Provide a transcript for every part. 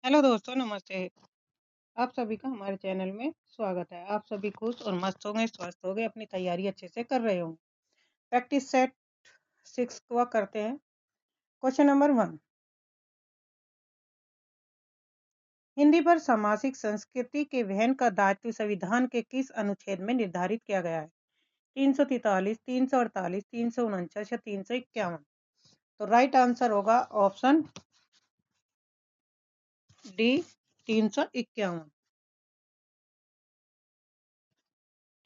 Hello दोस्तों, नमस्ते। आप सभी का हमारे चैनल में स्वागत है। आप सभी खुश और मस्त होंगे, स्वस्थ होंगे, अपनी तैयारी अच्छे से कर रहे होंगे। प्रैक्टिस सेट 6 को करते हैं। क्वेश्चन नंबर 1, हिंदी पर सामासिक संस्कृति के वहन का दायित्व संविधान के किस अनुच्छेद में निर्धारित किया गया है? 343, 348, 349 या 351? तो राइट आंसर होगा ऑप्शन डी, 351।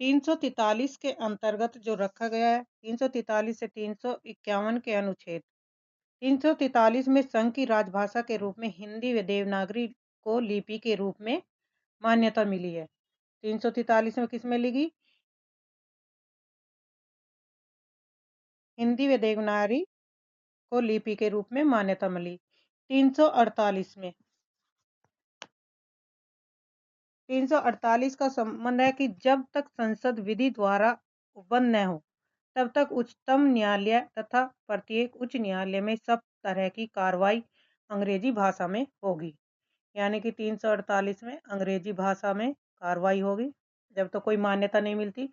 343 के अंतर्गत जो रखा गया है, 343 से 351 के अनुच्छेद। 343 में संघ की राजभाषा के रूप में हिंदी व देवनागरी को लिपि के रूप में मान्यता मिली है। 343 में किस में लिखी? हिंदी व देवनागरी को लिपि के रूप में मान्यता मिली। 348 में 348 का संबंध है कि जब तक संसद विधि द्वारा बंद न हो तब तक उच्चतम न्यायालय तथा प्रत्येक उच्च न्यायालय में सब तरह की कार्रवाई अंग्रेजी भाषा में होगी। यानी कि 348 में अंग्रेजी भाषा में कार्रवाई होगी जब तो कोई मान्यता नहीं मिलती।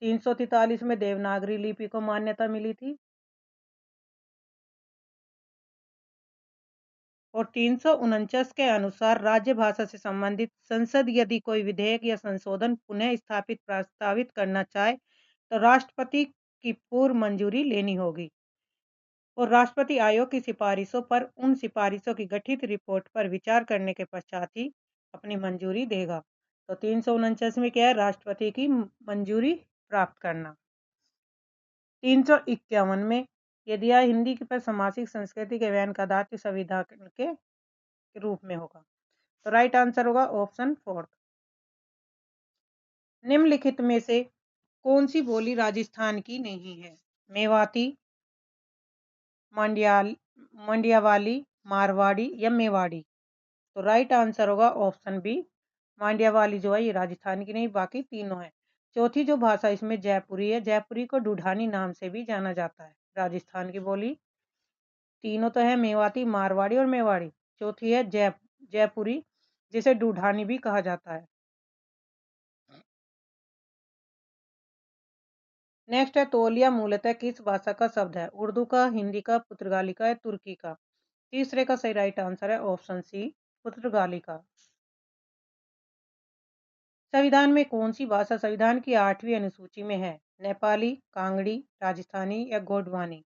343 में देवनागरी लिपि को मान्यता मिली थी और 349 के अनुसार राज्य भाषा से संबंधित संसद यदि कोई विधेयक या संशोधन पुनः स्थापित प्रस्तावित करना चाहे तो राष्ट्रपति की पूर्व मंजूरी लेनी होगी और राष्ट्रपति आयोग की सिफारिशों पर उन सिफारिशों की गठित रिपोर्ट पर विचार करने के पश्चात ही अपनी मंजूरी देगा। तो 349 में क्या है? राष्ट्रपति की मंजूरी प्राप्त करना। 351 में यदि यह हिंदी पर सामासिक संस्कृति के वहन का दायित्व संविधान के रूप में होगा। तो राइट आंसर होगा ऑप्शन 4। निम्नलिखित में से कौन सी बोली राजस्थान की नहीं है? मेवाती, मंडियावाली, मारवाड़ी या मेवाड़ी? तो राइट आंसर होगा ऑप्शन बी, मांड्यावाली जो है ये राजस्थान की नहीं, बाकी तीनों है। चौथी जो भाषा इसमें जयपुरी है, जयपुरी को ढूढ़ानी नाम से भी जाना जाता है। राजस्थान की बोली तीनों तो है, मेवाती, मारवाड़ी और मेवाड़ी। चौथी है जयपुरी, जिसे ढूढ़ानी भी कहा जाता है। नेक्स्ट है तौलिया मूलतः किस भाषा का शब्द है? उर्दू का, हिंदी का, पुर्तगाली का या तुर्की का? तीसरे का सही राइट आंसर है ऑप्शन सी, पुर्तगाली का। संविधान में कौन सी भाषा संविधान की 8वीं अनुसूची में है? नेपाली, कांगड़ी, राजस्थानी या गोंडवानी?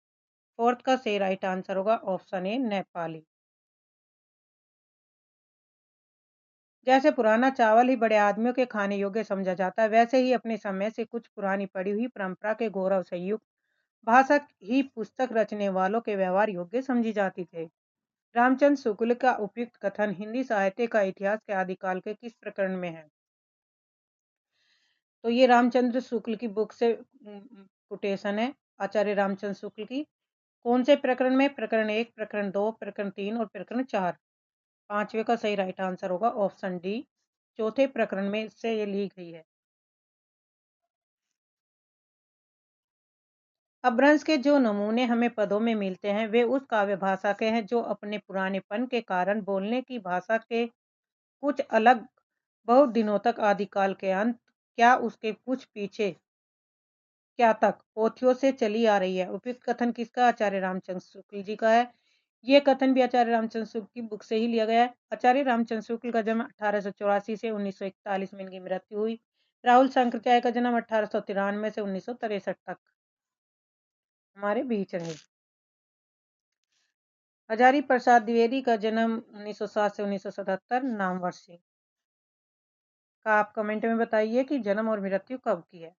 फोर्थ का सही राइट आंसर होगा ऑप्शन ए, नेपाली। जैसे पुराना चावल ही बड़े आदमियों के खाने योग्य समझा जाता है, वैसे ही अपने समय से कुछ पुरानी पड़ी हुई परंपरा के गौरव से युक्त भाषा ही पुस्तक रचने वालों के व्यवहार योग्य समझी जाती थे। रामचंद्र शुक्ल का उपयुक्त कथन हिंदी साहित्य का इतिहास के आदिकाल के किस प्रकरण में है? तो ये रामचंद्र शुक्ल की बुक से कोटेशन है, आचार्य रामचंद्र शुक्ल की। कौन से प्रकरण में? प्रकरण 1, प्रकरण 2, प्रकरण 3 और प्रकरण 4? पांचवे का सही राइट आंसर होगा ऑप्शन डी, चौथे प्रकरण में इससे ये ली गई है। अपभ्रंश के जो नमूने हमें पदों में मिलते हैं वे उस काव्य भाषा के हैं जो अपने पुरानेपन के कारण बोलने की भाषा के कुछ अलग बहुत दिनों तक आदिकाल के अंत क्या उसके कुछ पीछे क्या तक पोथियों से चली आ रही है। उपयुक्त कथन किसका? आचार्य रामचंद्र शुक्ल जी का है। ये कथन भी आचार्य रामचंद्र शुक्ल की बुक से ही लिया गया है। आचार्य रामचंद्र शुक्ल का जन्म 1884 से 1941 में इनकी मृत्यु हुई। राहुल शंकराचार्य का जन्म 1893 से 1963 तक हमारे बीच रहे। हजारी प्रसाद द्विवेदी का जन्म 1907 से 1977 नामवर्षी का आप कमेंट में बताइए कि जन्म और मृत्यु कब की है।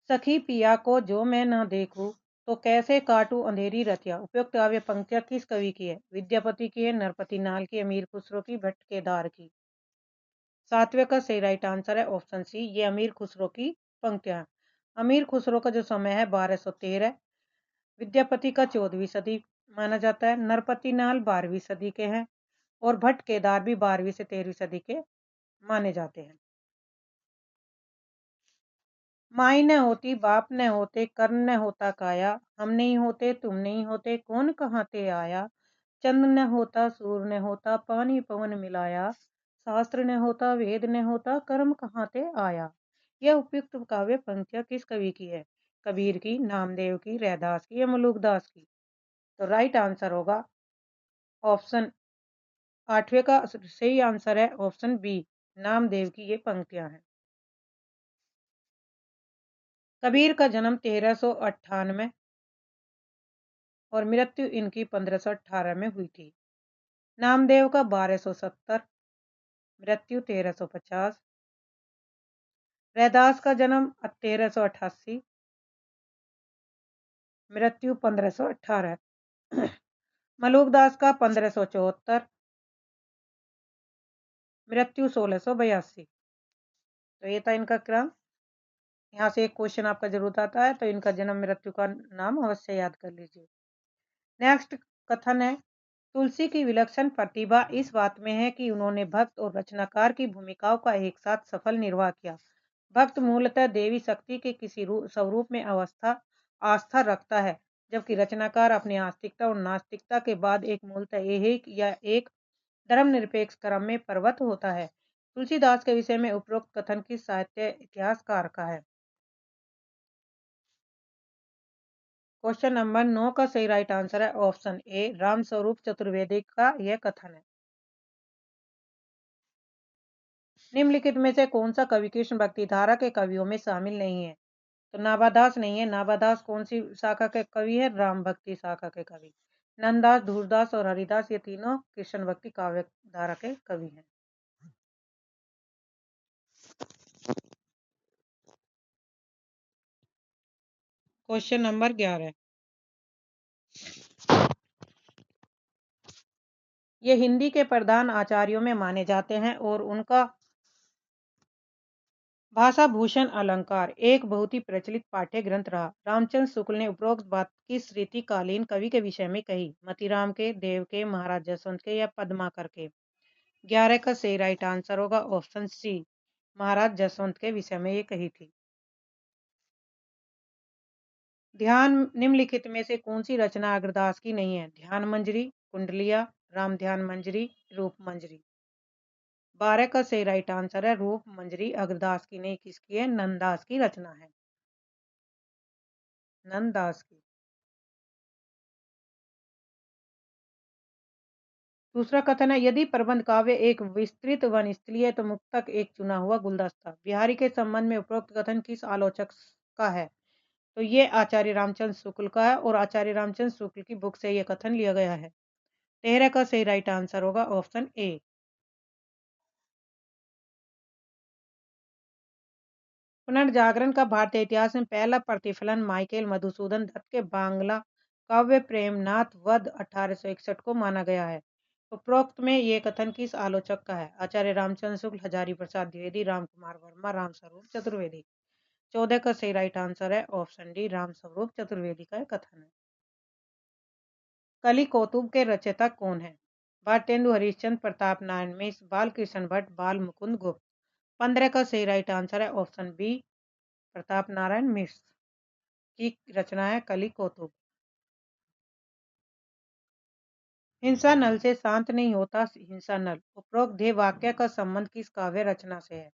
सखी पिया को जो मैं न देखूं तो कैसे काटूं अंधेरी रतिया? उपयुक्त काव्य पंक्तियां किस कवि की है? विद्यापति की है, नरपति नाल की, अमीर खुसरो की, भट्ट केदार की? सातवें का सही राइट आंसर है ऑप्शन सी, ये अमीर खुसरो की पंक्तियां। अमीर खुसरो का जो समय है 1213, विद्यापति का 14वीं सदी माना जाता है, नरपति नाल 12वीं सदी के हैं और भट्ट केदार भी 12वीं से 13वीं सदी के माने जाते हैं। माई न होती, बाप न होते, कर्म न होता काया, हम नहीं होते, तुम नहीं होते, कौन कहाँ ते आया, चंद्र न होता सूर्य न होता पानी पवन मिलाया, शास्त्र न होता वेद न होता कर्म कहाँ ते आया। यह उपयुक्त काव्य पंक्तियां किस कवि की है? कबीर की, नामदेव की, रैदास की या मलुकदास की? तो राइट आंसर होगा ऑप्शन 8वें का सही आंसर है ऑप्शन बी, नामदेव की ये पंक्तियां हैं। कबीर का जन्म 1398 और मृत्यु इनकी 1518 में हुई थी। नामदेव का 1270, मृत्यु 1350। रैदास का जन्म 1388, मृत्यु 1518। मलुकदास का 1574, मृत्यु 1682। तो ये था इनका क्रम। यहाँ से एक क्वेश्चन आपका जरूर आता है, तो इनका जन्म मृत्यु का नाम अवश्य याद कर लीजिए। नेक्स्ट कथन है, तुलसी की विलक्षण प्रतिभा इस बात में है कि उन्होंने भक्त और रचनाकार की भूमिकाओं का एक साथ सफल निर्वाह किया। भक्त मूलतः देवी शक्ति के किसी स्वरूप में आस्था रखता है, जबकि रचनाकार अपनी आस्तिकता और नास्तिकता के बाद एक मूलतः एक या एक धर्मनिरपेक्ष क्रम में प्रवृत्त होता है। तुलसीदास के विषय में उपरोक्त कथन किस साहित्य इतिहासकार का है? क्वेश्चन नंबर 9 का सही राइट आंसर है ऑप्शन ए, रामस्वरूप चतुर्वेदी का यह कथन है। निम्नलिखित में से कौन सा कवि कृष्ण भक्ति धारा के कवियों में शामिल नहीं है? तो नाभादास नहीं है। नाभादास कौन सी शाखा के कवि है? राम भक्ति शाखा के कवि। नंददास, धूरदास और हरिदास ये तीनों कृष्ण भक्ति काव्य धारा के कवि हैं। क्वेश्चन नंबर 11, ये हिंदी के प्रधान आचार्यों में माने जाते हैं और उनका भाषा भूषण अलंकार एक बहुत ही प्रचलित पाठ्य ग्रंथ रहा। रामचंद्र शुक्ल ने उपरोक्त बात किस रीतिकालीन कवि के विषय में कही? मतीराम के, देव के, महाराज जसवंत के या पद्माकर के? 11 का सही राइट आंसर होगा ऑप्शन सी, महाराज जसवंत के विषय में ये कही थी। ध्यान निम्नलिखित में से कौन सी रचना अग्रदास की नहीं है? ध्यान मंजरी, कुंडलिया, राम ध्यान मंजरी, रूप मंजरी। 12 का सही राइट आंसर है रूप मंजरी अग्रदास की नहीं, किसकी है? नंददास की रचना है, नंददास की। दूसरा कथन है, यदि प्रबंध काव्य एक विस्तृत वनस्थली है तो मुक्तक एक चुना हुआ गुलदस्ता। बिहारी के संबंध में उपरोक्त कथन किस आलोचक का है? तो ये आचार्य रामचंद्र शुक्ल का है और आचार्य रामचंद्र शुक्ल की बुक से यह कथन लिया गया है। 13 का सही राइट आंसर होगा ऑप्शन ए। पुनर्जागरण का भारतीय इतिहास में पहला प्रतिफलन माइकेल मधुसूदन दत्त के बांग्ला काव्य प्रेमनाथ वध 1861 को माना गया है। उपरोक्त में ये कथन किस आलोचक का है? आचार्य रामचंद्र शुक्ल, हजारी प्रसाद द्विवेदी, राम कुमार वर्मा, रामस्वरूप चतुर्वेदी। 14 का सही राइट आंसर है ऑप्शन डी, रामस्वरूप चतुर्वेदी का कथन है। कली कौतुक के रचयिता कौन है? भारतेंदु हरिश्चंद्र, प्रताप नारायण मिश्र, बाल कृष्ण भट्ट, बाल मुकुंद गुप्त। 15 का सही राइट आंसर है ऑप्शन बी, प्रताप नारायण मिश्र की रचना है कली कौतुक। हिंसा नल से शांत नहीं होता हिंसा नल, उपरोक्त ध्येय वाक्य का संबंध किस काव्य रचना से है?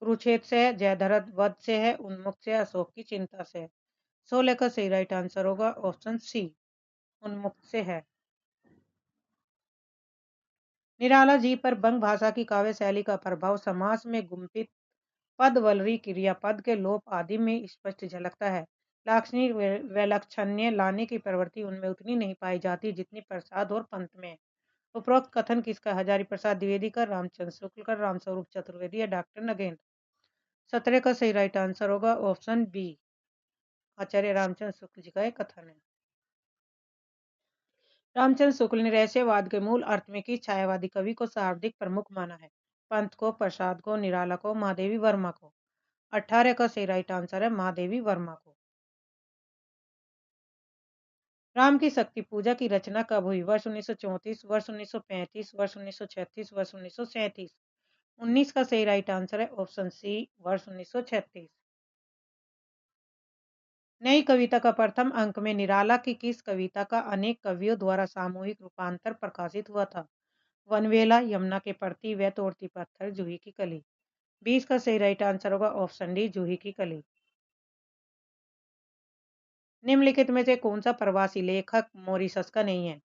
कुरुक्षेत्र से है, जयद्रथ वध से है, उन्मुक्त से, अशोक की चिंता से है। 16 का सही राइट आंसर होगा ऑप्शन सी, उन्मुक्त से है। निराला जी पर बंग भाषा की काव्य शैली का प्रभाव समास में गुंफित पद वलरी क्रियापद के लोप आदि में स्पष्ट झलकता है। लाक्षणिक वैलक्षण्य लाने की प्रवृत्ति उनमें उतनी नहीं पाई जाती जितनी प्रसाद और पंत में। उपरोक्त कथन किसका? हजारी प्रसाद द्विवेदी का, रामचंद्र शुक्ल का, रामस्वरूप चतुर्वेदी या डॉक्टर नगेंद्र। 17 का सही राइट आंसर होगा ऑप्शन बी, आचार्य रामचंद्र शुक्ल जी का एक कथन है। रामचंद्र शुक्ल ने रहस्यवाद के मूल अर्थ में किस छायावादी कवि को सर्वाधिक प्रमुख माना है? पंत को, प्रसाद को, निराला को, महादेवी वर्मा को। 18 का सही राइट आंसर है महादेवी वर्मा को। राम की शक्ति पूजा की रचना कब हुई? वर्ष 1934, वर्ष 1935, वर्ष 1936, वर्ष 1937। 19 का सही राइट आंसर है ऑप्शन सी, वर्ष 1936। नई कविता का प्रथम अंक में निराला की किस कविता का अनेक कवियों द्वारा सामूहिक रूपांतर प्रकाशित हुआ था? वनवेला, यमुना के प्रति, वे तोड़ती पत्थर, जूही की कली। 20 का सही राइट आंसर होगा ऑप्शन डी, जूही की कली। निम्नलिखित में से कौन सा प्रवासी लेखक मॉरिशस का नहीं है?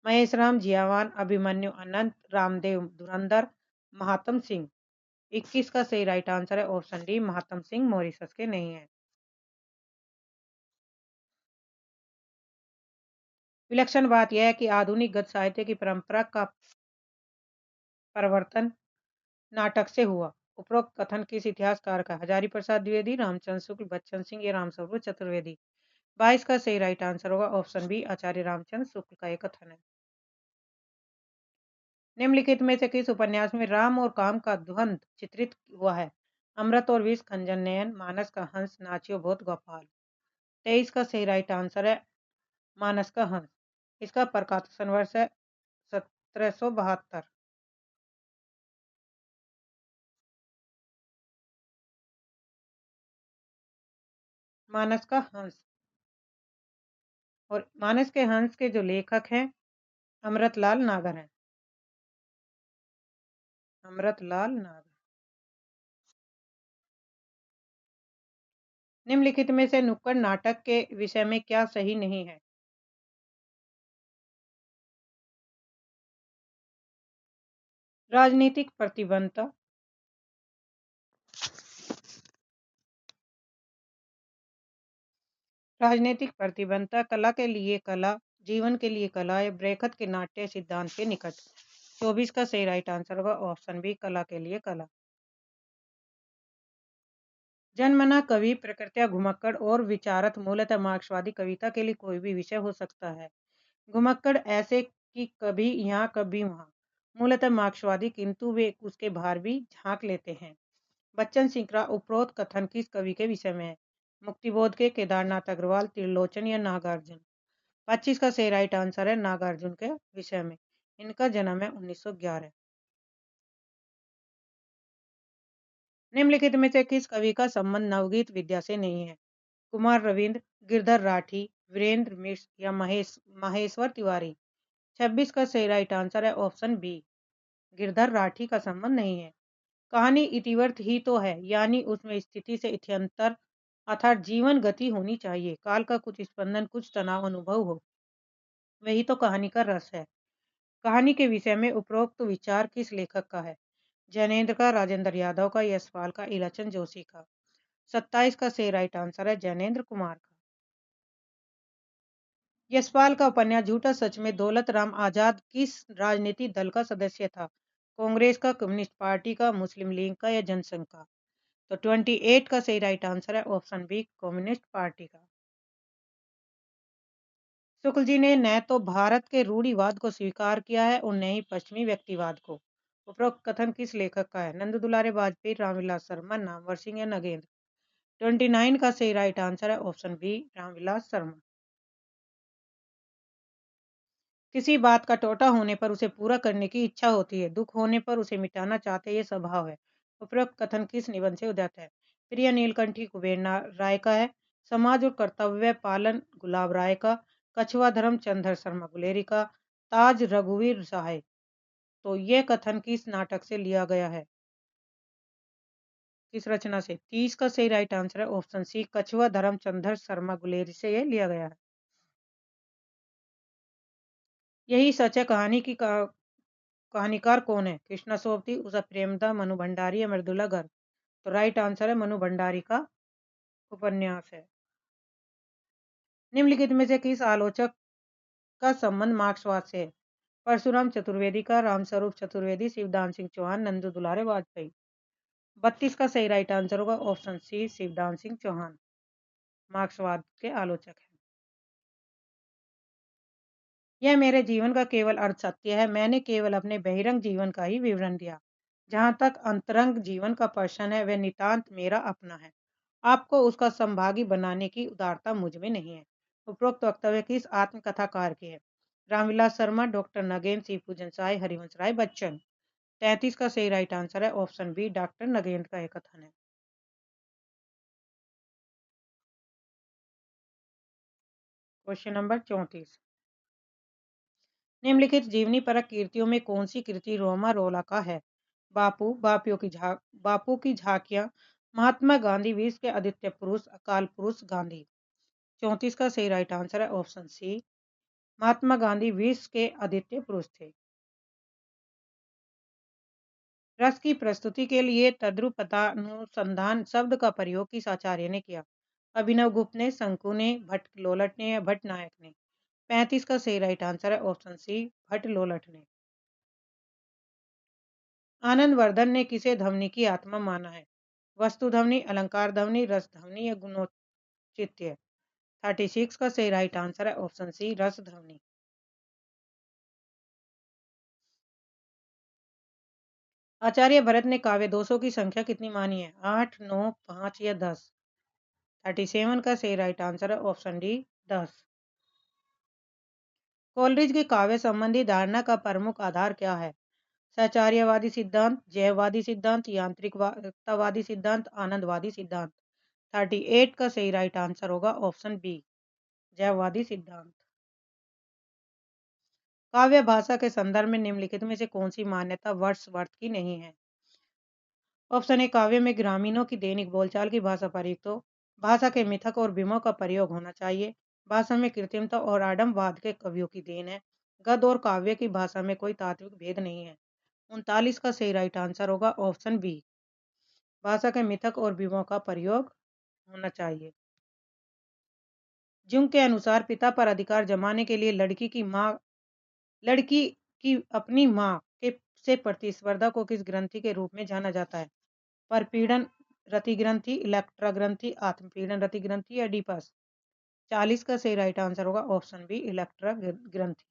महेशराम, जियावान, अभिमन्यु अनंत, रामदेव धुरंधर, महात्म सिंह। 21 का सही राइट आंसर है ऑप्शन डी, महात्म सिंह मॉरिशस के नहीं है। विलक्षण बात यह है कि आधुनिक गद्य साहित्य की परंपरा का परिवर्तन नाटक से हुआ। उपरोक्त कथन किस इतिहासकार का? हजारी प्रसाद द्विवेदी, रामचंद्र शुक्ल, बच्चन सिंह या रामस्वरूप चतुर्वेदी। 22 का सही राइट आंसर होगा ऑप्शन बी, आचार्य रामचंद्र शुक्ल का एक कथन है। निम्नलिखित में से किस उपन्यास में राम और काम का द्वंद्व चित्रित हुआ है? अमृत और विष, खंजन नयन, मानस का हंस, नाचियो बहुत गोपाल। 23 का सही राइट आंसर है मानस का हंस। इसका प्रकाशन वर्ष है 1772। मानस का हंस। और मानस के हंस के जो लेखक हैं अमृतलाल नागर हैं। अमृतलाल नागर। निम्नलिखित में से नुक्कड़ नाटक के विषय में क्या सही नहीं है? राजनीतिक प्रतिबद्धता, राजनीतिक प्रतिबद्धता, कला के लिए कला, जीवन के लिए कला या ब्रैखत के नाट्य सिद्धांत के निकट। 24 का सही राइट आंसर होगा ऑप्शन बी, कला के लिए कला। जनमना कवि, प्रकृत्या घुमक्कड़ और विचारत मूलतः मार्क्सवादी कविता के लिए कोई भी विषय हो सकता है। घुमक्कड़ ऐसे कि कभी यहाँ कभी वहाँ, मूलतः मार्क्सवादी, किंतु वे उसके बाहर भी झांक लेते हैं। बच्चन सिंह का उपरोक्त कथन किस कवि के विषय में है? मुक्तिबोध के, केदारनाथ अग्रवाल, त्रिलोचन या नागार्जुन। 25 का सही राइट आंसर है नागार्जुन के विषय में। इनका जन्म है 1911। निम्नलिखित में से किस कवि का संबंध नवगीत विद्या से नहीं है? कुमार रविंद्र, गिरधर राठी, वीरेंद्र मिश्र या महेश्वर तिवारी। 26 का सही राइट आंसर है ऑप्शन बी, गिरधर राठी का संबंध नहीं है। कहानी इतिवृत्त ही तो है, यानी उसमें स्थिति से इत्यंतर अर्थात जीवन गति होनी चाहिए, काल का कुछ स्पंदन, कुछ तनाव अनुभव हो, वही तो कहानी का रस है। कहानी के विषय में उपरोक्त विचार किस लेखक का है? जैनेन्द्र का, राजेंद्र यादव का, यशपाल का, इलाचन जोशी का। 27 का सही राइट आंसर है जैनेन्द्र कुमार का। यशपाल का उपन्यास झूठा सच में दौलत राम आजाद किस राजनीतिक दल का सदस्य था? कांग्रेस का, कम्युनिस्ट पार्टी का, मुस्लिम लीग का या जनसंघ का। तो 28 का सही राइट आंसर है ऑप्शन बी, कम्युनिस्ट पार्टी का। शुक्ल जी ने न तो भारत के रूढ़िवाद को स्वीकार किया है और न ही पश्चिमी व्यक्तिवाद को। उपरोक्त कथन किस लेखक का है? नंद दुलारे वाजपेयी, रामविलास शर्मा, नामवर सिंह या नगेंद्र। 29 का सही राइट आंसर है ऑप्शन बी, रामविलास शर्मा। किसी बात का टोटा होने पर उसे पूरा करने की इच्छा होती है, दुख होने पर उसे मिटाना चाहते ये स्वभाव है। उपरोक्त कथन किस निबंध से उदाहृत है? प्रिय नीलकंठी कुबेर राय का है, समाज और कर्तव्य पालन गुलाब राय का, कछुआ धर्म चंद्र शर्मा गुलेरी का, ताज रघुवीर सहाय। तो यह कथन किस नाटक से लिया गया है? किस रचना से? 30 का सही राइट आंसर है ऑप्शन सी, कछुआ धर्म चंद्र शर्मा गुलेरी से यह लिया गया है। यही सच है कहानी की कहानीकार कौन है? कृष्णा सोबती, उषा प्रेमदा, मनु भंडारी या मृदुला गर्ग। तो राइट आंसर है मनु भंडारी का उपन्यास है। निम्नलिखित में से किस आलोचक का संबंध मार्क्सवाद से है? परशुराम चतुर्वेदी का, रामस्वरूप चतुर्वेदी, शिवदान सिंह चौहान, नंदू दुलारे वाजपेयी। 32 का सही राइट आंसर होगा ऑप्शन सी, शिवदान सिंह चौहान मार्क्सवाद के आलोचक हैं। यह मेरे जीवन का केवल अर्ध सत्य है, मैंने केवल अपने बहिरंग जीवन का ही विवरण दिया। जहाँ तक अंतरंग जीवन का प्रश्न है वह नितांत मेरा अपना है, आपको उसका संभागी बनाने की उदारता मुझ में नहीं है। उपरोक्त वक्तव्य किस आत्मकथाकार के है? रामविलास शर्मा, डॉक्टर नगेंद्र सिंह पूजन साय, हरिवंश राय बच्चन। 33 का सही राइट आंसर है ऑप्शन बी, डॉक्टर नगेंद्र का एक कथन है। Question number 34। निम्नलिखित जीवनी परक कृतियों में कौन सी कृति रोमा रोला का है? बापू की झांकियां, महात्मा गांधी, विश्व के आदित्य पुरुष, अकाल पुरुष गांधी। 34 का सही राइट आंसर है ऑप्शन सी, महात्मा गांधी विश्व के आदित्य पुरुष थे। रस की प्रस्तुति के लिए तद्रुपदानुसंधान शब्द का प्रयोग किस आचार्य ने किया? अभिनव गुप्त ने, शंकु ने, भट्ट लोलट ने या भट्ट नायक ने। 35 का सही राइट आंसर है ऑप्शन सी, भट्ट लोलट ने। आनंद वर्धन ने किसे ध्वनि की आत्मा माना है? वस्तु ध्वनि, अलंकार ध्वनि, रस ध्वनि या गुणोचित्य। 36 का सही राइट आंसर है ऑप्शन सी, रस ध्वनि। आचार्य भरत ने काव्य दोषों की संख्या कितनी मानी है? 8, 9, 5 या 10। 37 का सही राइट आंसर है ऑप्शन डी, 10। कोलरिज की काव्य संबंधी धारणा का प्रमुख आधार क्या है? सहचार्यवादी सिद्धांत, जैववादी सिद्धांत, यांत्रिकतावादी सिद्धांत, आनंदवादी सिद्धांत। 38 का सही राइट आंसर होगा ऑप्शन बी, जैववादी सिद्धांत। काव्य भाषा के संदर्भ में निम्नलिखित में से कौन सी मान्यता वर्ड्सवर्थ की नहीं है? ऑप्शन ए, काव्य में ग्रामीणों की दैनिक बोलचाल की भाषा प्रयुक्त हो। भाषा के मिथक और विमोह का प्रयोग होना चाहिए। भाषा में कृत्रिमता और आडम्बरवाद के कवियों की देन है। गद्य और काव्य की भाषा में कोई तात्विक भेद नहीं है। 39 का सही राइट आंसर होगा ऑप्शन बी, भाषा के मिथक और विमोह का प्रयोग होना चाहिए। जुंग के अनुसार पिता पर अधिकार जमाने के लिए लड़की की अपनी माँ के से प्रतिस्पर्धा को किस ग्रंथि के रूप में जाना जाता है? परपीड़न रति ग्रंथि, इलेक्ट्रा ग्रंथि, आत्मपीड़न रति ग्रंथि या डीपस। 40 का सही राइट आंसर होगा ऑप्शन बी, इलेक्ट्रा ग्रंथि।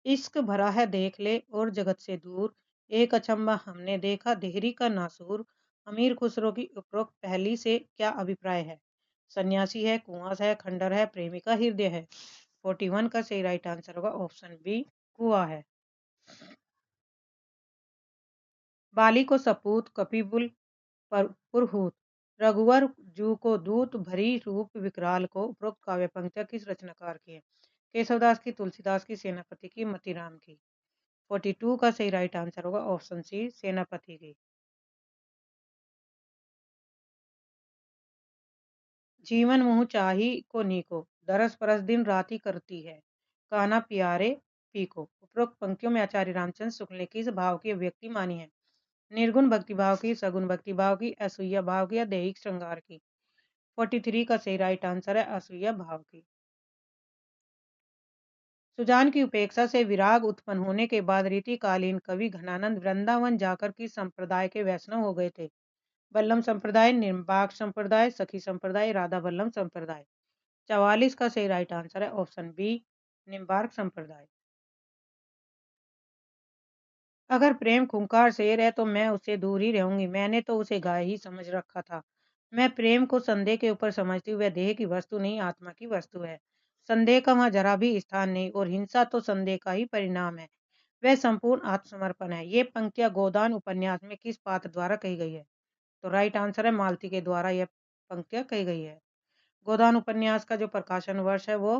इश्क भरा है देख ले और जगत से दूर, एक अचंबा हमने देखा देहरी का नासूर। अमीर खुसरो की उपरोक्त पहली से क्या अभिप्राय है? सन्यासी है, कुआं है, खंडर है, प्रेमिका हृदय है। 41 का सही राइट आंसर होगा ऑप्शन बी, कुआं है। बाली को सपूत, कपिबुल पुरहूत, रघुवर जू को दूत, भरी रूप विकराल को। उपरोक्त काव्य पंक्तियां किस रचनाकार की है? केशवदास की, तुलसीदास की, सेनापति की, मतीराम की। 42 का सही राइट आंसर होगा ऑप्शन सी, सेनापति की। जीवन मुँह चाही को नीको, दरस परस दिन राति करती है, काना प्यारे पी को। उपरोक्त पंक्तियों में आचार्य रामचंद्र शुक्ल ने किस भाव की अभिव्यक्ति मानी है? निर्गुण भक्ति भाव की, सगुण भक्ति भाव की, असूया भाव की या दैहिक श्रृंगार की। 43 का सही राइट आंसर है असूया भाव की। सुजान की उपेक्षा से विराग उत्पन्न होने के बाद रीतिकालीन कवि घनानंद वृंदावन जाकर किस संप्रदाय के वैष्णव हो गए थे? बल्लम संप्रदाय, निर्बाक संप्रदाय, सखी संप्रदाय, राधा बल्लम संप्रदाय। 44 का सही राइट आंसर है ऑप्शन बी, निम्बार्क संप्रदाय। अगर प्रेम खूंखार शेर है तो मैं उससे दूर ही रहूंगी, मैंने तो उसे गाय ही समझ रखा था। मैं प्रेम को संदेह के ऊपर समझती हूँ, वह देह की वस्तु नहीं, आत्मा की वस्तु है। संदेह का वहाँ जरा भी स्थान नहीं और हिंसा तो संदेह का ही परिणाम है। वह संपूर्ण आत्मसमर्पण है। ये पंक्तियां गोदान उपन्यास में किस पात्र द्वारा कही गई है? तो राइट आंसर है मालती के द्वारा यह पंक्तियां कही गई है। गोदान उपन्यास का जो प्रकाशन वर्ष है वो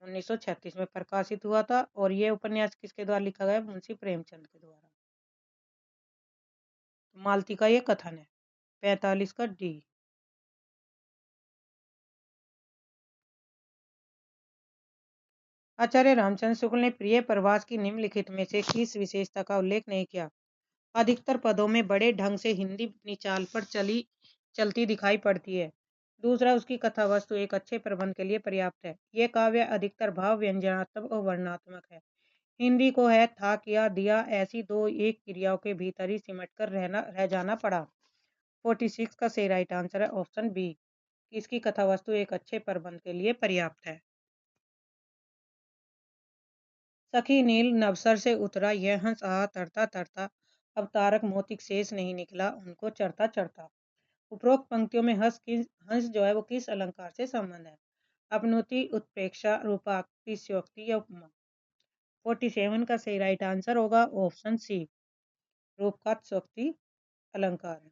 1936 में प्रकाशित हुआ था और ये उपन्यास किसके द्वारा लिखा गया? मुंशी प्रेमचंद के द्वारा। मालती का ये कथन है। 45 का डी। आचार्य रामचंद्र शुक्ल ने प्रिय प्रवास की निम्नलिखित में से किस विशेषता का उल्लेख नहीं किया? अधिकतर पदों में बड़े ढंग से हिंदी अपनी चाल पर चलती दिखाई पड़ती है। दूसरा, उसकी कथा वस्तु एक अच्छे प्रबंध के लिए पर्याप्त है। यह काव्य अधिकतर भाव व्यंजनात्मक और वर्णनात्मक है। हिंदी को है, था, किया, दिया ऐसी दो एक क्रियाओं के भीतर ही सिमट कर रह जाना पड़ा। 46 का सही राइट आंसर है ऑप्शन बी, इसकी कथा वस्तु एक अच्छे प्रबंध के लिए पर्याप्त है। सखी नील नवसर से उतरा यह हंस, आहा तरता तरता अब तारक मोतिक शेष नहीं निकला उनको चरता चरता। उपरोक्त पंक्तियों में हंस जो है वो किस अलंकार से संबंध है? अपनोति, उत्प्रेक्षा, रूपातिशयोक्ति या उपमा। 47 का सही राइट आंसर होगा ऑप्शन सी, रूपकात्शोक्ति अलंकार है।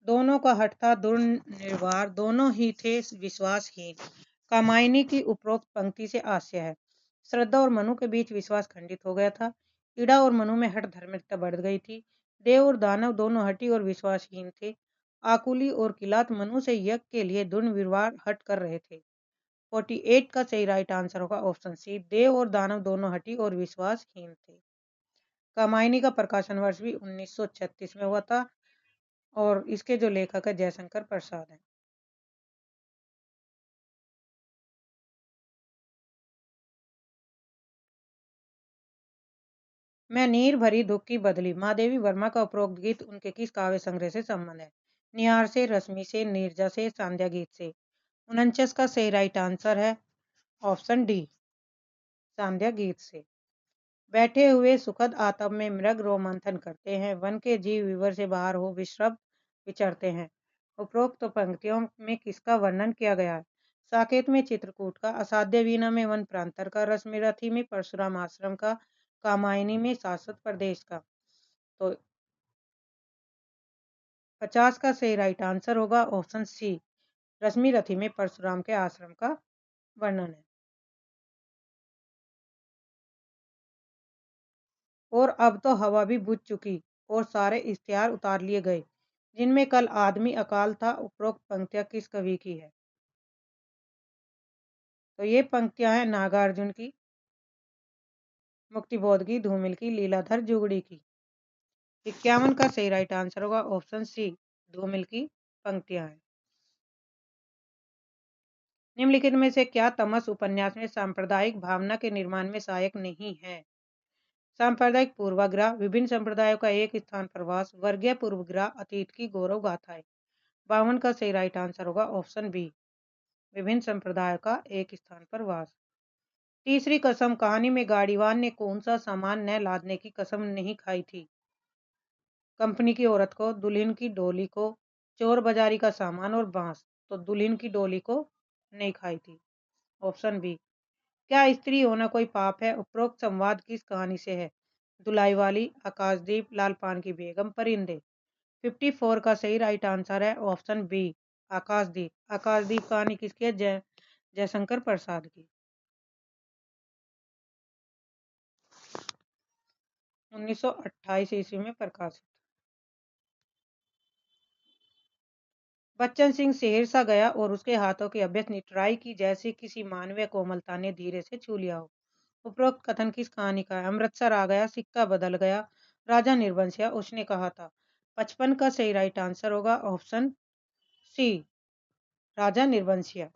दोनों का हठ था दुर्निवार, दोनों ही थे विश्वासहीन। कामायनी की उपरोक्त पंक्ति से आशय है, श्रद्धा और मनु के बीच विश्वास खंडित हो गया था। इड़ा और मनु में हठ धार्मिकता बढ़ गई थी। देव और दानव दोनों हठी और विश्वासहीन थे। आकुली और किलात मनु से यज्ञ के लिए दुर्निवार हट कर रहे थे। 48 का सही राइट आंसर होगा ऑप्शन सी, देव और दानव दोनों हठी और विश्वासहीन थे। कामायनी का प्रकाशन वर्ष भी 1936 में हुआ था और इसके जो लेखक है जयशंकर प्रसाद हैं। मैं नीर भरी दुख की बदली, महादेवी वर्मा का उपरोक्त गीत उनके किस काव्य संग्रह से संबंध है? निहार से, रश्मि से, नीरजा से, सांध्या गीत से। 49 का सही राइट आंसर है ऑप्शन डी, सांध्या गीत से। बैठे हुए सुखद आतप में मृग रोमंथन करते हैं, वन के जीव विवर से बाहर हो विश्रब विचरते हैं। उपरोक्त पंक्तियों में किसका वर्णन किया गया है? साकेत में चित्रकूट का, असाध्य वीणा में वन प्रांतर का, रश्मिरथी में परशुराम आश्रम का, कामायनी में शाश्वत प्रदेश का। तो 50 का सही राइट आंसर होगा ऑप्शन सी, रश्मिरथी में परशुराम के आश्रम का वर्णन है। और अब तो हवा भी बुझ चुकी और सारे इश्तिहार उतार लिए गए, जिनमें कल आदमी अकाल था। उपरोक्त पंक्तियां किस कवि की है? तो ये पंक्तियां हैं नागार्जुन की, मुक्तिबोध की, धूमिल की, लीलाधर जुगड़ी की। 51 का सही राइट आंसर होगा ऑप्शन सी, धूमिल की पंक्तियां हैं। निम्नलिखित में से क्या तमस उपन्यास में सांप्रदायिक भावना के निर्माण में सहायक नहीं है? सांप्रदायिक पूर्वाग्रह, विभिन्न संप्रदायों का एक स्थान पर वास, वर्गीय पूर्वाग्रह, अतीत की गौरव गाथाएं। 52 का सही राइट आंसर होगा ऑप्शन बी, विभिन्न संप्रदायों का एक स्थान पर वास। तीसरी कसम, कहानी में गाड़ीवान ने कौन सा सामान न लादने की कसम नहीं खाई थी? कंपनी की औरत को, दुल्हन की डोली को, चोर बाजारी का सामान और बांस। तो दुल्हन की डोली को नहीं खाई थी, ऑप्शन बी। क्या स्त्री होना कोई पाप है? उपरोक्त संवाद किस कहानी से है? दुलाई वाली, आकाशदीप, लाल पान की बेगम, परिंदे। 54 का सही राइट आंसर है ऑप्शन बी, आकाशदीप। आकाशदीप कहानी किसकी है? जयशंकर प्रसाद की। 1928 ईस्वी में प्रकाशित। बच्चन सिंह शहर सा गया और उसके हाथों की अभ्यस्त निटराई की जैसे किसी मानवीय कोमलता ने धीरे से छू लिया हो। उपरोक्त कथन किस कहानी का है? अमृतसर आ गया, सिक्का बदल गया, राजा निर्बंसिया, उसने कहा था। 55 का सही राइट आंसर होगा ऑप्शन सी, राजा निर्बंसिया।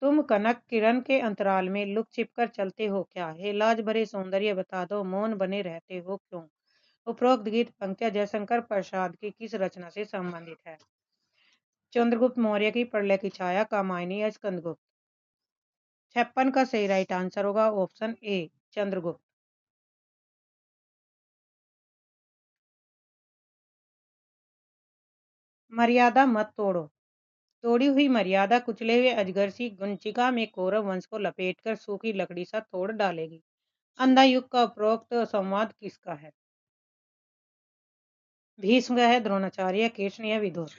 तुम कनक किरण के अंतराल में लुक छिप कर चलते हो क्या? हे लाज भरे सौंदर्य बता दो, मौन बने रहते हो क्यों? उपरोक्त गीत पंक्तियां जयशंकर प्रसाद की किस रचना से संबंधित है? चंद्रगुप्त मौर्य की प्रलय की छाया, कामायनी या स्कंदगुप्त। 56 का सही राइट आंसर होगा ऑप्शन ए, चंद्रगुप्त। मर्यादा मत तोड़ो, तोड़ी हुई मर्यादा कुचले हुए अजगर सी गुंचिका में कौरव वंश को लपेटकर सूखी लकड़ी सा तोड़ डालेगी। अंधा युग का उपरोक्त संवाद किसका है? भीष्म का है, द्रोणाचार्य, कृष्ण या विदुर।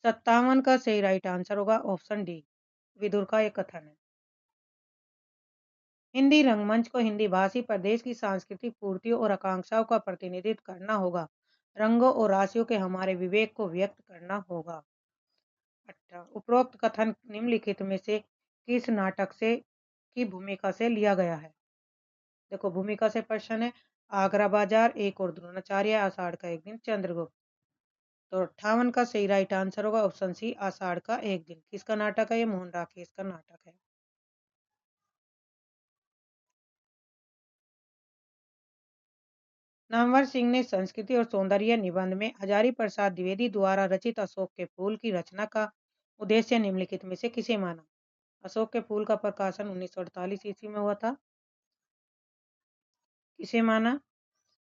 57 का सही राइट आंसर होगा ऑप्शन डी, विदुर का एक कथन है। हिंदी रंगमंच को हिंदी भाषी प्रदेश की सांस्कृतिक पूर्तियों और आकांक्षाओं का प्रतिनिधित्व करना होगा, रंगों और राशियों के हमारे विवेक को व्यक्त करना होगा। अच्छा, उपरोक्त कथन निम्नलिखित में से किस नाटक से की भूमिका से लिया गया है? देखो भूमिका से प्रश्न है। आगरा बाजार, एक और द्रोणाचार्य, आषाढ़ का एक दिन, चंद्रगुप्त। तो 58 का सही राइट आंसर होगा ऑप्शन सी, आषाढ़ का एक दिन। किसका नाटक है? ये मोहन राकेश का नाटक है। नामवर सिंह ने संस्कृति और सौंदर्य निबंध में हजारी प्रसाद द्विवेदी द्वारा रचित अशोक के फूल की रचना का उद्देश्य निम्नलिखित में से किसे माना? अशोक के फूल का प्रकाशन 1948 ईस्वी में हुआ था। किसे माना?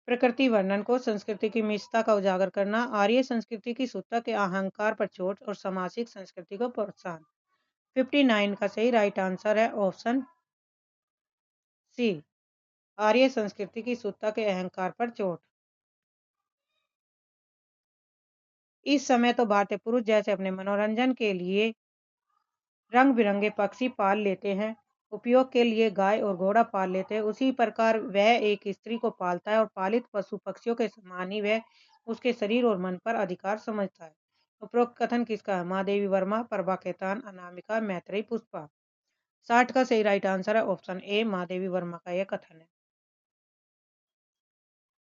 प्रकृति वर्णन को, संस्कृति की मिष्टता का उजागर करना, आर्य संस्कृति की शुद्धता के अहंकार पर चोट और सामाजिक संस्कृति को प्रोत्साहन। 59 का सही राइट आंसर है ऑप्शन सी, आर्य संस्कृति की शुद्धता के अहंकार पर चोट। इस समय तो भारतीय पुरुष जैसे अपने मनोरंजन के लिए रंग बिरंगे पक्षी पाल लेते हैं, उपयोग के लिए गाय और घोड़ा पाल लेते हैं, उसी प्रकार वह एक स्त्री को पालता है और पालित पशु पक्षियों के समान ही वह उसके शरीर और मन पर अधिकार समझता है। उपरोक्त कथन किसका है? महादेवी वर्मा, प्रभा खेतान, अनामिका, मैत्रेयी, पुष्पा। 60 का सही राइट आंसर है ऑप्शन ए, महादेवी वर्मा का यह कथन है।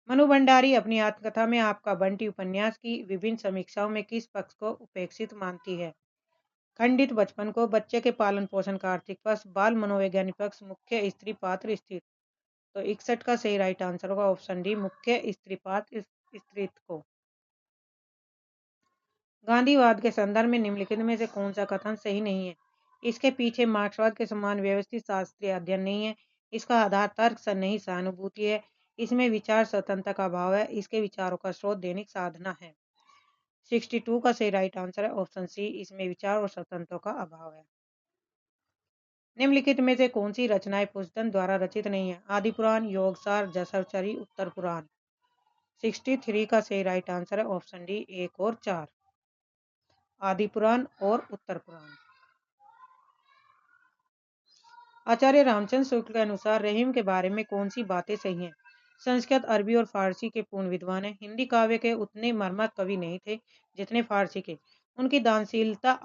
मनु भंडारी अपनी आत्मकथा में आपका बंटी उपन्यास की विभिन्न समीक्षाओं में किस पक्ष को उपेक्षित मानती है? खंडित बचपन को, बच्चे के पालन पोषण का आर्थिक पक्ष, बाल मनोवैज्ञानिक पक्ष, मुख्य स्त्री पात्र स्थित। तो 61 का सही राइट आंसर होगा ऑप्शन डी, मुख्य स्त्री पात्र स्त्रीत्व को। गांधीवाद के संदर्भ में निम्नलिखित में से कौन सा कथन सही नहीं है? इसके पीछे मार्क्सवाद के समान व्यवस्थित शास्त्रीय अध्ययन नहीं है। इसका आधार तर्क से नहीं सहानुभूति है। इसमें विचार स्वतंत्रता का अभाव है। इसके विचारों का स्रोत दैनिक साधना है। 62 का सही राइट आंसर है ऑप्शन सी, इसमें विचार और स्वतंत्रता का अभाव है। निम्नलिखित में से कौन सी रचनाएं पुष्पदंत द्वारा रचित नहीं है? आदि पुराण, योगसार, जसवचरी, उत्तर पुराण। 63 का सही राइट आंसर है ऑप्शन डी, 1 और 4, आदि पुराण और उत्तर पुराण। आचार्य रामचंद्र शुक्ल के अनुसार रहीम के बारे में कौन सी बातें सही हैं? संस्कृत, अरबी और फारसी के पूर्ण विद्वान हैं। हिंदी काव्य के उतने मर्मक कवि नहीं थे जितने फारसी के। उनकी दानशीलता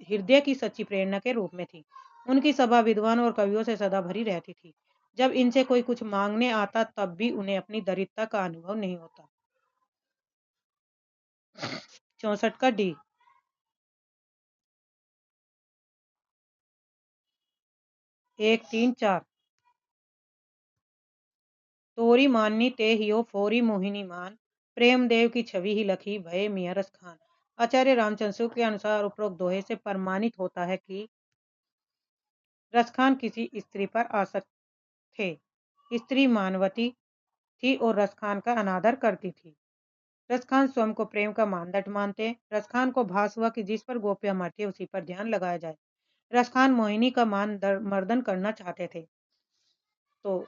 हृदय की सच्ची प्रेरणा के रूप में थी। उनकी सभा विद्वान और कवियों से सदा भरी रहती थी। जब इनसे कोई कुछ मांगने आता तब भी उन्हें अपनी दरिद्रता का अनुभव नहीं होता। 64 का डी। 1, 3, 4। तोरी माननी ते हियो फोरी मोहिनी मान, प्रेमदेव की छवि ही लखी भये मियां रस खान। आचार्य रामचंद्र शुक्ल के अनुसार उपरोक्त दोहे से प्रमाणित होता है कि रसखान किसी स्त्री पर आसक्त थे। स्त्री मानवती थी और रसखान का अनादर करती थी। रसखान स्वयं को प्रेम का मानदंड मानते। रसखान को भास हुआ कि जिस पर गोपियां मरती उसी पर ध्यान लगाया जाए। रसखान मोहिनी का मान मर्दन करना चाहते थे। तो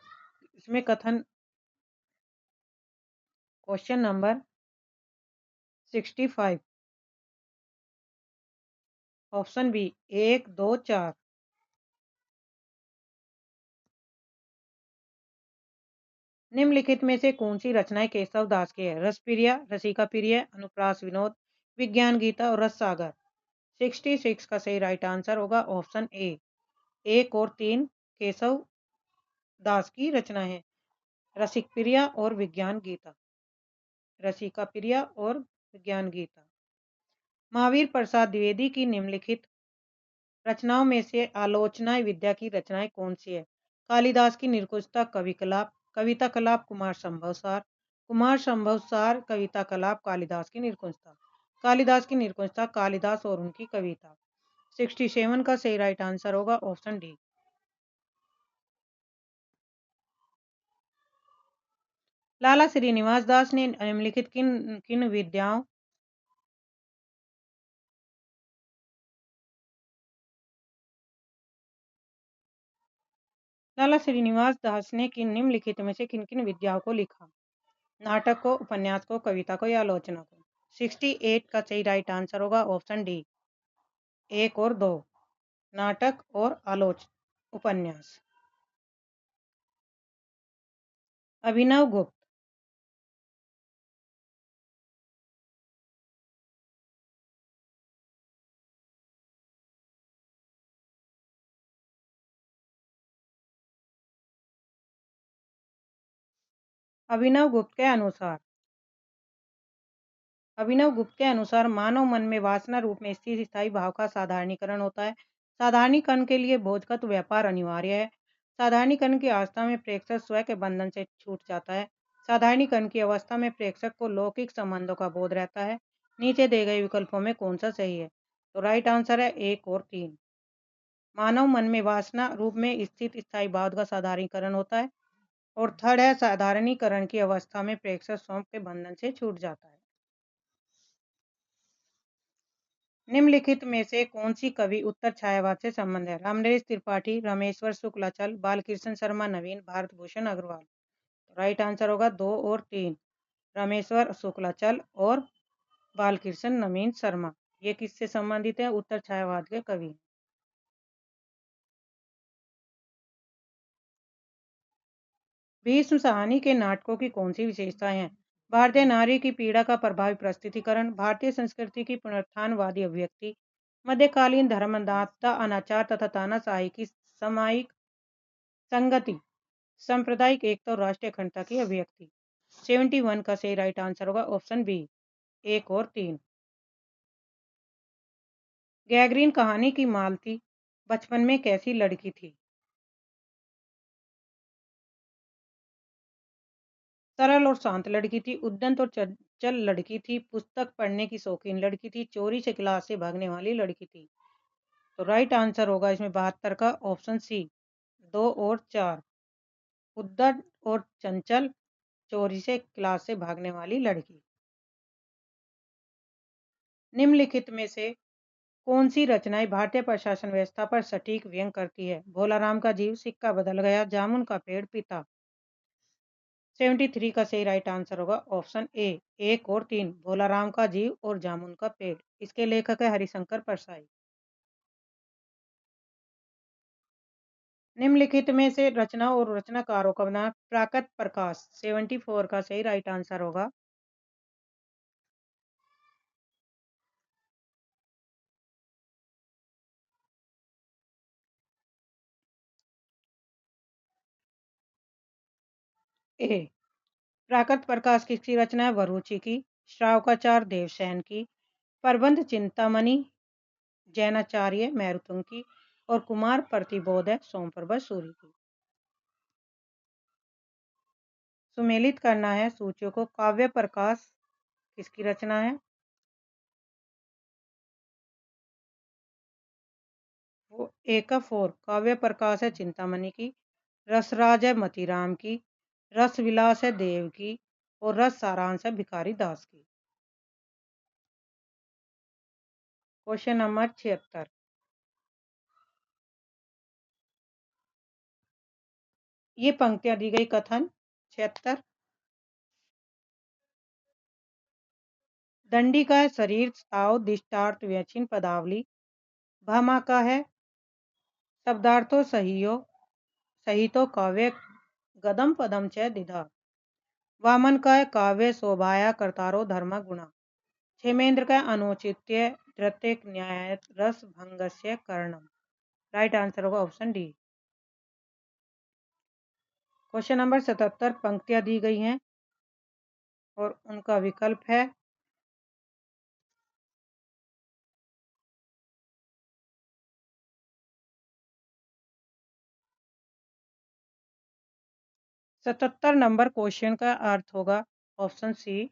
इसमें कथन क्वेश्चन नंबर 65 ऑप्शन बी, 1, 2, 4। निम्नलिखित में से कौन सी रचनाएं केशव दास की है? रसप्रिया, रसिका प्रिय, अनुप्रास विनोद, विज्ञान गीता और रस सागर। 66 का सही राइट आंसर होगा ऑप्शन ए, 1 और 3 केशव दास की रचना है। रसिक प्रिया और विज्ञान गीता, रसिका प्रिया और विज्ञान गीता। महावीर प्रसाद द्विवेदी की निम्नलिखित रचनाओं में से आलोचना विद्या की रचनाएं कौन सी है? कालिदास की निरकुशता कवि कलाप, कविता कलाप कुमार संभव सार, कुमार संभव सार कविता कलाप कालिदास की निरकुशता। कालिदास की निरकुशता कालिदास और उनकी कविता। 67 का सही राइट आंसर होगा ऑप्शन डी। लाला श्रीनिवास दास ने निम्नलिखित किन किन विद्याओं लाला श्रीनिवास दास ने निम्नलिखित में से किन किन विद्याओं को लिखा? नाटक को, उपन्यास को, कविता को या आलोचना को। 68 का सही राइट आंसर होगा ऑप्शन डी, 1 और 2, नाटक और उपन्यास। अभिनव गुप्त। अभिनव गुप्त के अनुसार मानव मन में वासना रूप में स्थित स्थायी भाव का साधारणीकरण होता है। साधारणीकरण के लिए बोधगत व्यापार अनिवार्य है। साधारणीकरण की अवस्था में प्रेक्षक स्वयं के बंधन से छूट जाता है। साधारणीकरण की अवस्था में प्रेक्षक को लौकिक संबंधों का बोध रहता है। नीचे दिए गए विकल्पों में कौन सा सही है? तो राइट आंसर है 1 और 3। मानव मन में वासना रूप में स्थित स्थायी भाव का साधारणीकरण होता है। और थर्ड है साधारणीकरण की अवस्था में प्रेक्षक स्वयं के बंधन से छूट जाता है। निम्नलिखित में से कौन सी कवि उत्तर छायावाद से संबंध है? रामनरेश त्रिपाठी, रामेश्वर शुक्लाचल, बालकृष्ण शर्मा, नवीन, भारत भूषण अग्रवाल। राइट आंसर होगा 2 और 3। रामेश्वर शुक्लाचल और बालकृष्ण नवीन शर्मा। ये किससे संबंधित है? उत्तर छायावाद के कवि। भीष्म साहनी के नाटकों की कौन सी विशेषताएं हैं? भारतीय नारी की पीड़ा का प्रभावी प्रस्तुतिकरण, भारतीय संस्कृति की पुनरुत्थानवादी अभिव्यक्ति, मध्यकालीन धर्मांधता, अनाचार तथा तानाशाही की सामायिक संगति, सांप्रदायिक एकता और राष्ट्रीय अखंडता की अभिव्यक्ति। 71 का सही राइट आंसर होगा ऑप्शन बी, 1 और 3। गैगरीन कहानी की मालती बचपन में कैसी लड़की थी? सरल और शांत लड़की थी, उद्यत और चंचल लड़की थी, पुस्तक पढ़ने की शौकीन लड़की थी, चोरी से क्लास से भागने वाली लड़की थी। तो राइट आंसर होगा इसमें 72 का ऑप्शन सी, 2 और 4। उद्यत और चंचल, चोरी से क्लास से भागने वाली लड़की। निम्नलिखित में से कौन सी रचनाएं भारतीय प्रशासन व्यवस्था पर सटीक व्यंग करती है? भोलाराम का जीव, सिक्का बदल गया, जामुन का पेड़, पिता। 73 का सही राइट आंसर होगा ऑप्शन ए, 1 और 3। भोलाराम का जीव और जामुन का पेड़। इसके लेखक है हरिशंकर परसाई। निम्नलिखित में से रचना और रचनाकारों का नाम प्राकृत प्रकाश। 74 का सही राइट आंसर होगा ए। प्राकृत प्रकाश किसकी रचना है? वरुचि की। श्रावकाचार देवसेन की। प्रबंध चिंतामणि जैनाचार्य मैरुतुंग की। और कुमार प्रतिबोध है सोमप्रभा सूरी की। सुमेलित करना है सूचियों को। काव्य प्रकाश किसकी रचना है? वो एक 4 काव्य प्रकाश है चिंतामणि की। रसराज है मतीराम की। रस विलास है देव की। और रस सारांश है भिखारी दास की। Question number 76। ये पंक्तियां दी गई कथन 76। दंडी का है शरीर ताव दिष्टार्थ व्यचिन पदावली। भामा का है शब्दार्थो सहियो सहितो काव्य गदम पदम च दिधा। वामन का है काव्य शोभाया कर्तारो धर्म गुणा। क्षेमेंद्र का अनुचित्य धृत्य न्याय रस भंगस्य कर्णम। राइट आंसर होगा ऑप्शन डी। क्वेश्चन नंबर 77 पंक्तियां दी गई हैं और उनका विकल्प है। सतहत्तर नंबर क्वेश्चन का अर्थ होगा ऑप्शन सी।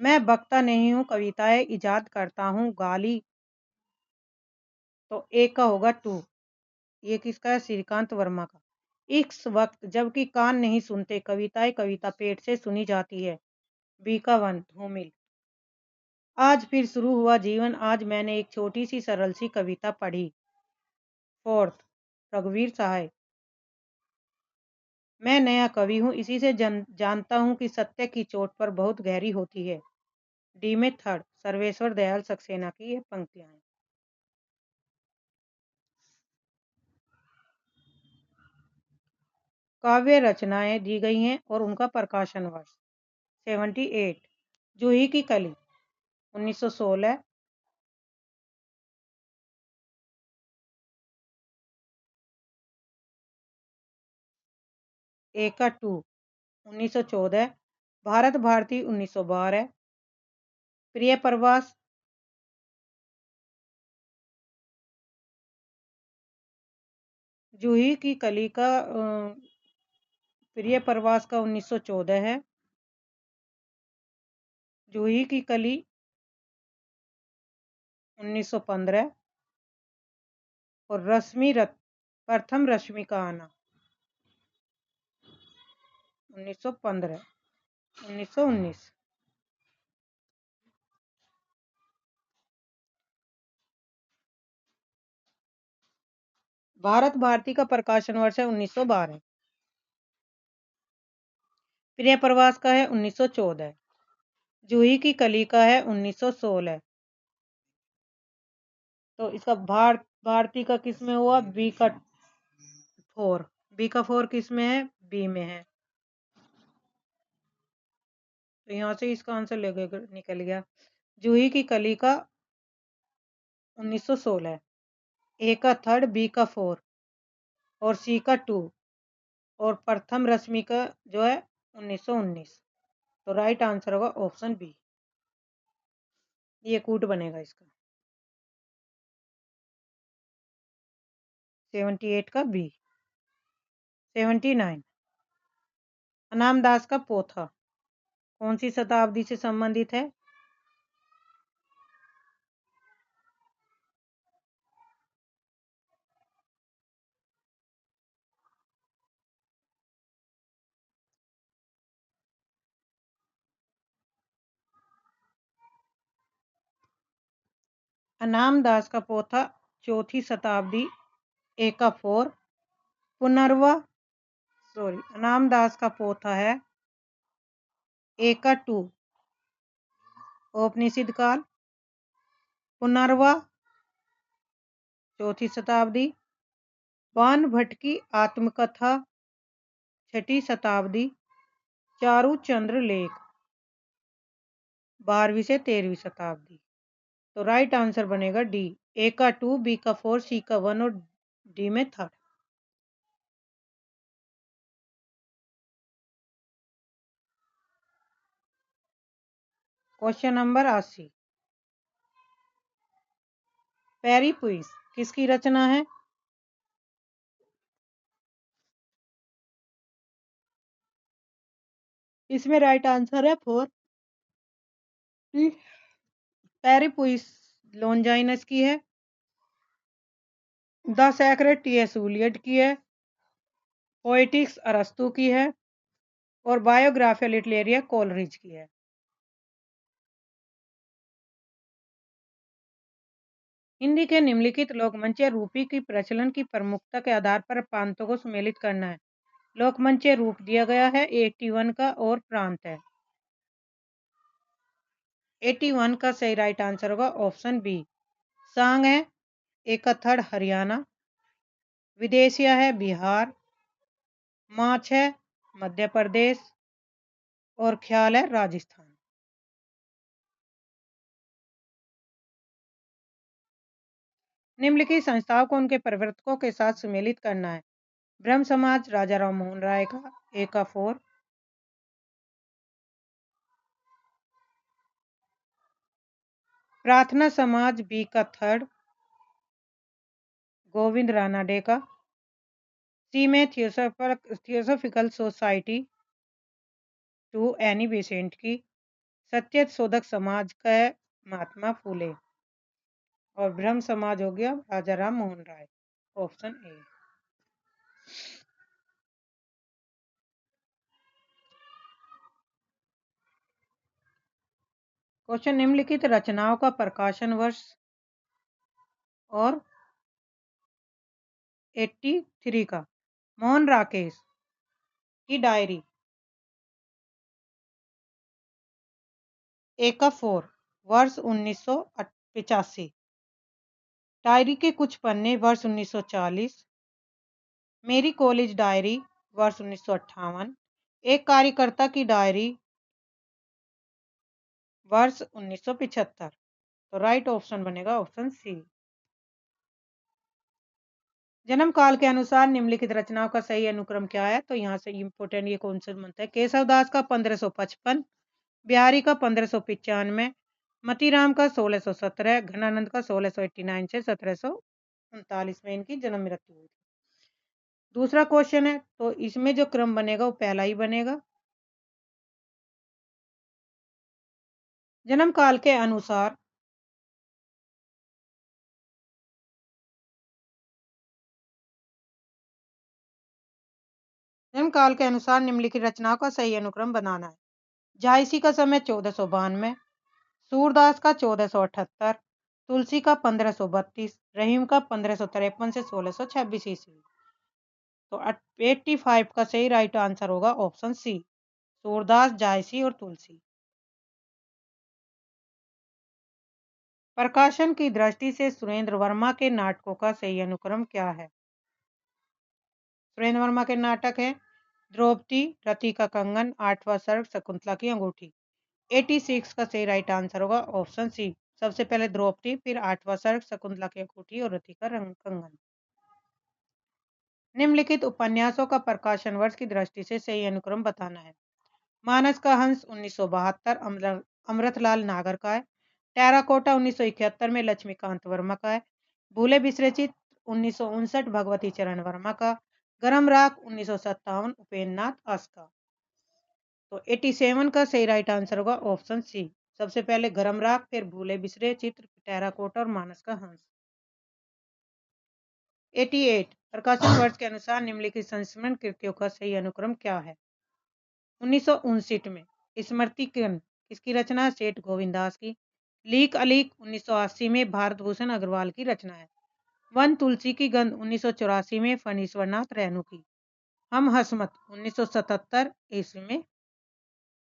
मैं बकता नहीं हूँ, कविताएं इजाद करता हूँ गाली। तो एक का होगा 2। ये किसका है? श्रीकांत वर्मा का। इस वक्त जबकि कान नहीं सुनते कविताएं कविता पेट से सुनी जाती है। बी का 1 धूमिल। आज फिर शुरू हुआ जीवन, आज मैंने एक छोटी सी सरल सी कविता पढ़ी। 4 रघुवीर सहाय। मैं नया कवि हूँ, इसी से जानता हूँ कि सत्य की चोट पर बहुत गहरी होती है। डी में 3 सर्वेश्वर दयाल सक्सेना की ये पंक्तियां हैं। काव्य रचनाएं दी गई हैं और उनका प्रकाशन वर्ष 78। जूही की कली 1916। ए का 2 1914। भारत भारती 1912। प्रिय प्रवास जूही की कली का प्रिय प्रवास का 1914 है। जूही की कली 1915। और प्रथम रश्मि का आना 1915 1919। भारत भारती का प्रकाशन वर्ष है 1912। प्रिय प्रवास का है 1914। जूही की कली का है 1916। तो इसका भारती का किस में हुआ? बी का 4। बी का 4 किस में है? बी में है। तो यहाँ से इसका आंसर निकल गया। जूही की कली का 1916, ए का 3, बी का 4 और सी का 2 और प्रथम रश्मि का जो है 1919। तो राइट आंसर होगा ऑप्शन बी। ये कूट बनेगा इसका। 78 का बी। 79 अनाम दास का पोथा कौन सी शताब्दी से संबंधित है? अनाम दास का पोथा 4वीं शताब्दी, ए का 4। पुनर्वा अनाम दास का पोथा है ए का 2, औपनिषद काल। पुनर्वा 4वीं शताब्दी। बाण भट्ट की आत्मकथा 6वीं शताब्दी। चारू चंद्र लेख 12वीं से 13वीं शताब्दी। तो राइट आंसर बनेगा डी। ए का 2, बी का 4, सी का 1 और डी में 3rd। Question number 80। पेरिपुइस किसकी रचना है? इसमें राइट आंसर है 4। पेरिपुइस लॉन्जाइनस की है। The secret T.S.. उलियट की है। पोएटिक्स अरस्तु की है और बायोग्राफिया लिटरेरिया कोलरिज की है। हिंदी के निम्नलिखित लोकमंच रूपी की प्रचलन की प्रमुखता के आधार पर प्रांतों को सम्मिलित करना है। लोकमंच रूप दिया गया है 81 का और प्रांत है 81 का। सही राइट आंसर होगा ऑप्शन बी। सांग है एक का 3rd हरियाणा। विदेशिया है बिहार। माछ है मध्य प्रदेश और ख्याल है राजस्थान। निम्नलिखित संस्थाओं को उनके प्रवर्तकों के साथ सम्मिलित करना है। ब्रह्म समाज राजा राम मोहन राय का, ए का 4। प्रार्थना समाज बी का 3rd गोविंद रानाडे का। सी में थियोसॉफिकल सोसाइटी 2 एनी बेसेंट की। सत्य शोधक समाज का है महात्मा फूले और ब्रह्म समाज हो गया राजा Ram Mohan Roy, option A. Question निम्नलिखित रचनाओं का प्रकाशन वर्ष और 83 का। मोहन राकेश की डायरी, ए का 4 वर्ष 1985। डायरी के कुछ पन्ने वर्ष 1940। मेरी कॉलेज डायरी वर्ष 1958। एक कार्यकर्ता की डायरी वर्ष 1975। तो राइट ऑप्शन बनेगा ऑप्शन सी। जन्म काल के अनुसार निम्नलिखित रचनाओं का सही अनुक्रम क्या है? तो यहाँ से इंपोर्टेंट ये कौन सा बनता है? केशवदास का 1555, बिहारी का 1595, मतीराम का 1617, घनानंद का 1689 से 1739 में इनकी जन्म मृत्यु हुई। दूसरा क्वेश्चन है तो इसमें जो क्रम बनेगा वो पहला ही बनेगा। जन्म काल के अनुसार निम्नलिखित रचनाओं का सही अनुक्रम बनाना है। झांसी का समय 1492, सूरदास का 1478, तुलसी का 1532, रहीम का 1553 से 1626 ईस्वी। तो 85 का सही राइट आंसर होगा ऑप्शन सी। सूरदास, जायसी और तुलसी। प्रकाशन की दृष्टि से सुरेंद्र वर्मा के नाटकों का सही अनुक्रम क्या है? सुरेंद्र वर्मा के नाटक है द्रौपदी, रति का कंगन, आठवां सर्ग, शकुंतला की अंगूठी। 86 का सही राइट आंसर होगा ऑप्शन सी। सबसे पहले द्रौपदी, फिर आठवां सर्ग, शकुंतला की अंगूठी और रति का कंगन। निम्नलिखित उपन्यासों का प्रकाशन वर्ष की दृष्टि से सही अनुक्रम बताना है। मानस का हंस 1972 अमृतलाल नागर का है। टेराकोटा 1971 में लक्ष्मीकांत वर्मा का है। भूले बिसरे चित्र 1959 भगवती चरण वर्मा का। गरम राख 1957 उपेंद्र नाथ आस का। तो 87 का सही राइट आंसर होगा ऑप्शन सी। सबसे पहले गरम राख, फिर भूले बिसरे चित्र, टेराकोटा और मानस का हंस। 88 प्रकाशन वर्ष के अनुसार निम्नलिखित संस्मरण कृतियों का सही अनुक्रम क्या है? 1959 में स्मृति किरण किसकी रचना? सेठ गोविंदास की। लीक अलीक 1980 में भारत भूषण अग्रवाल की रचना है। वन तुलसी की गंध 1984 में फणीश्वर नाथ रेणु की। हम हसमत 1977 ईस्वी में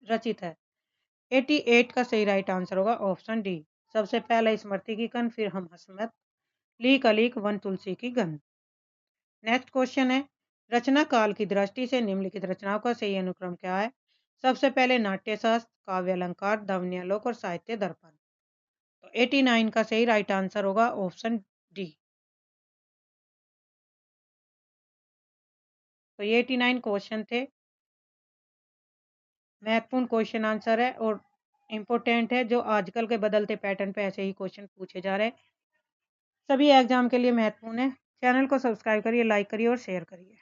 रचित है। 88 का सही राइट आंसर होगा ऑप्शन डी। सबसे पहले स्मृति की गंध, फिर हम हसमत, लीक अलीक, वन तुलसी की गंध। नेक्स्ट क्वेश्चन है रचना काल की दृष्टि से निम्नलिखित रचनाओं का सही अनुक्रम क्या है? सबसे पहले नाट्यशास्त्र, काव्य अलंकार, ध्वन्यालोक और साहित्य दर्पण। तो 89 का सही राइट आंसर होगा ऑप्शन डी। तो ये 89 क्वेश्चन थे। महत्वपूर्ण क्वेश्चन आंसर है और इम्पोर्टेंट है, जो आजकल के बदलते पैटर्न पे ऐसे ही क्वेश्चन पूछे जा रहे हैं। सभी एग्जाम के लिए महत्वपूर्ण है। चैनल को सब्सक्राइब करिए, लाइक करिए और शेयर करिए।